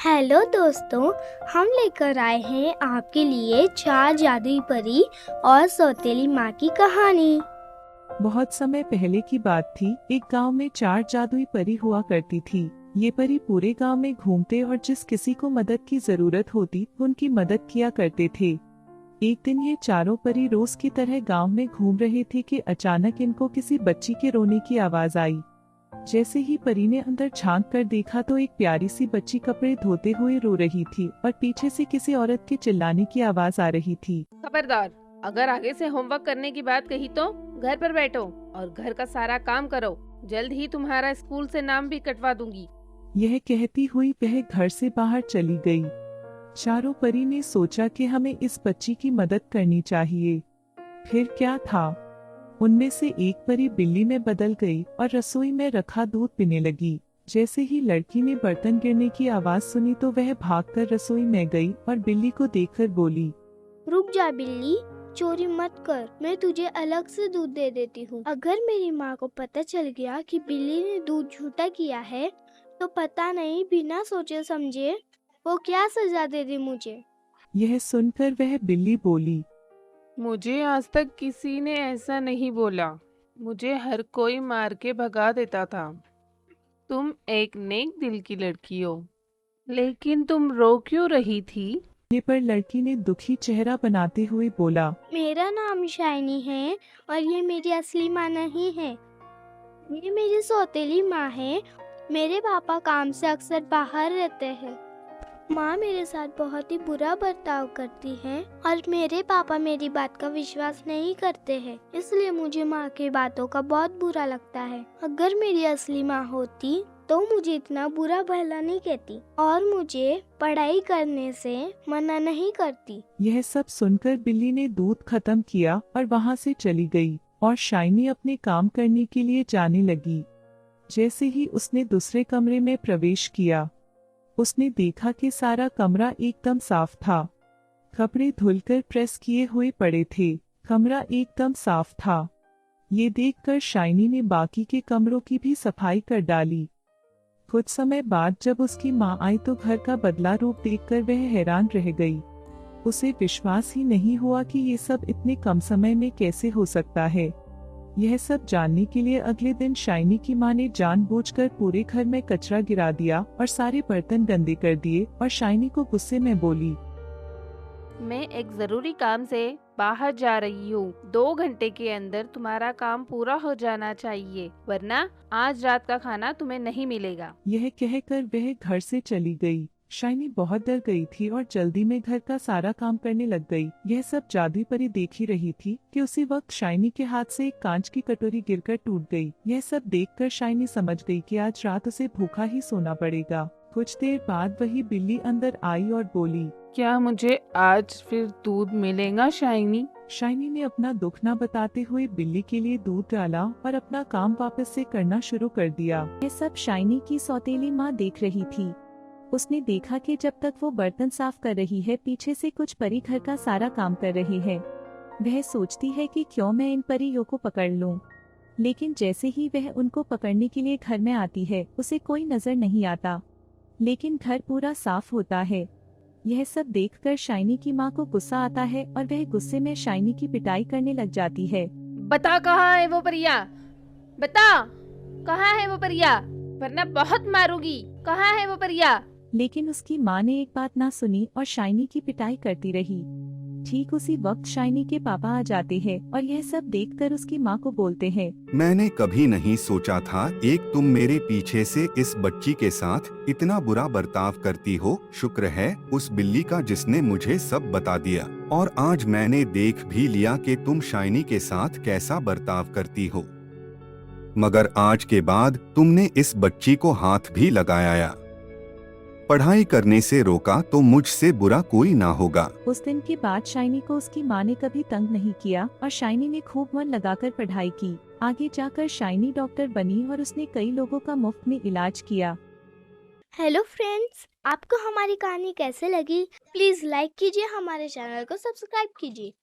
Hello दोस्तों, हम लेकर आए हैं आपके लिए 4 जादुई परी और सौतेली माँ की कहानी। बहुत समय पहले की बात थी। एक गांव में 4 जादुई परी हुआ करती थी। ये परी पूरे गांव में घूमते और जिस किसी को मदद की जरूरत होती उनकी मदद किया करते थे। एक दिन ये चारों परी रोज की तरह गांव में घूम रहे थे कि अचानक इनको किसी बच्ची के रोने की आवाज आई। जैसे ही परी ने अंदर झांक कर देखा तो एक प्यारी सी बच्ची कपड़े धोते हुए रो रही थी और पीछे से किसी औरत के चिल्लाने की आवाज आ रही थी। खबरदार, अगर आगे से होमवर्क करने की बात कही तो घर पर बैठो और घर का सारा काम करो। जल्द ही तुम्हारा स्कूल से नाम भी कटवा दूंगी। यह कहती हुई वह घर से बाहर चली गई। चारों परी ने सोचा कि हमें इस बच्ची की मदद करनी चाहिए। फिर क्या था, उनमें से एक परी बिल्ली में बदल गई और रसोई में रखा दूध पीने लगी। जैसे ही लड़की ने बर्तन गिरने की आवाज सुनी तो वह भागकर रसोई में गई और बिल्ली को देखकर बोली, रुक जा बिल्ली, चोरी मत कर, मैं तुझे अलग से दूध दे देती हूँ। अगर मेरी माँ को पता चल गया कि बिल्ली ने दूध झूठा किया है तो पता नहीं बिना सोचे समझे वो क्या सजा दे दी मुझे। यह सुनकर वह बिल्ली बोली, मुझे आज तक किसी ने ऐसा नहीं बोला। मुझे हर कोई मार के भगा देता था। तुम एक नेक दिल की लड़की हो, लेकिन तुम रो क्यों रही थी? ये पर लड़की ने दुखी चेहरा बनाते हुए बोला, मेरा नाम शाइनी है और ये मेरी असली माँ नहीं है। ये मेरी सौतेली माँ है। मेरे पापा काम से अक्सर बाहर रहते हैं। माँ मेरे साथ बहुत ही बुरा बर्ताव करती है और मेरे पापा मेरी बात का विश्वास नहीं करते हैं, इसलिए मुझे माँ की बातों का बहुत बुरा लगता है। अगर मेरी असली माँ होती तो मुझे इतना बुरा भला नहीं कहती और मुझे पढ़ाई करने से मना नहीं करती। यह सब सुनकर बिल्ली ने दूध खत्म किया और वहाँ से चली गई और शाइनी अपने काम करने के लिए जाने लगी। जैसे ही उसने दूसरे कमरे में प्रवेश किया, उसने देखा कि सारा कमरा एकदम साफ था। कपड़े धुलकर प्रेस किए हुए पड़े थे। कमरा एकदम साफ था। ये देखकर शाइनी ने बाकी के कमरों की भी सफाई कर डाली। कुछ समय बाद जब उसकी माँ आई तो घर का बदला रूप देखकर वह हैरान रह गई। उसे विश्वास ही नहीं हुआ कि ये सब इतने कम समय में कैसे हो सकता है। यह सब जानने के लिए अगले दिन शाइनी की माँ ने जानबूझकर पूरे घर में कचरा गिरा दिया और सारे बर्तन गंदे कर दिए और शाइनी को गुस्से में बोली, मैं एक जरूरी काम से बाहर जा रही हूँ। 2 घंटे के अंदर तुम्हारा काम पूरा हो जाना चाहिए, वरना आज रात का खाना तुम्हें नहीं मिलेगा। यह कहकर वह घर से चली गई। शाइनी बहुत डर गई थी और जल्दी में घर का सारा काम करने लग गई। यह सब जादुई परी देख ही रही थी कि उसी वक्त शाइनी के हाथ से एक कांच की कटोरी गिरकर टूट गई। यह सब देखकर शाइनी समझ गई कि आज रात उसे भूखा ही सोना पड़ेगा। कुछ देर बाद वही बिल्ली अंदर आई और बोली, क्या मुझे आज फिर दूध मिलेगा शाइनी? शाइनी ने अपना दुख न बताते हुए बिल्ली के लिए दूध डाला और अपना काम वापस से करना शुरू कर दिया। यह सब शाइनी की सौतेली माँ देख रही थी। उसने देखा कि जब तक वो बर्तन साफ कर रही है, पीछे से कुछ परी घर का सारा काम कर रही है। वह सोचती है कि क्यों मैं इन परियों को पकड़ लूं। लेकिन जैसे ही वह उनको पकड़ने के लिए घर में आती है, उसे कोई नजर नहीं आता। लेकिन घर पूरा साफ होता है। यह सब देखकर शाइनी की माँ को गुस्सा आता है और वह गुस्से में शाइनी की पिटाई करने लग जाती है। बता कहाँ है वो परिया? बता कहाँ है वो परिया, वरना बहुत मारूंगी। कहाँ है वो परिया? लेकिन उसकी माँ ने एक बात ना सुनी और शाइनी की पिटाई करती रही। ठीक उसी वक्त शाइनी के पापा आ जाते हैं और यह सब देखकर उसकी माँ को बोलते हैं, मैंने कभी नहीं सोचा था एक तुम मेरे पीछे से इस बच्ची के साथ इतना बुरा बर्ताव करती हो। शुक्र है उस बिल्ली का जिसने मुझे सब बता दिया, और आज मैंने देख भी लिया कि तुम शाइनी के साथ कैसा बर्ताव करती हो। मगर आज के बाद तुमने इस बच्ची को हाथ भी लगाया, पढ़ाई करने से रोका तो मुझसे बुरा कोई ना होगा। उस दिन के बाद शाइनी को उसकी माँ ने कभी तंग नहीं किया और शाइनी ने खूब मन लगाकर पढ़ाई की। आगे जाकर शाइनी डॉक्टर बनी और उसने कई लोगों का मुफ्त में इलाज किया। हेलो फ्रेंड्स, आपको हमारी कहानी कैसे लगी? प्लीज लाइक कीजिए, हमारे चैनल को सब्सक्राइब कीजिए।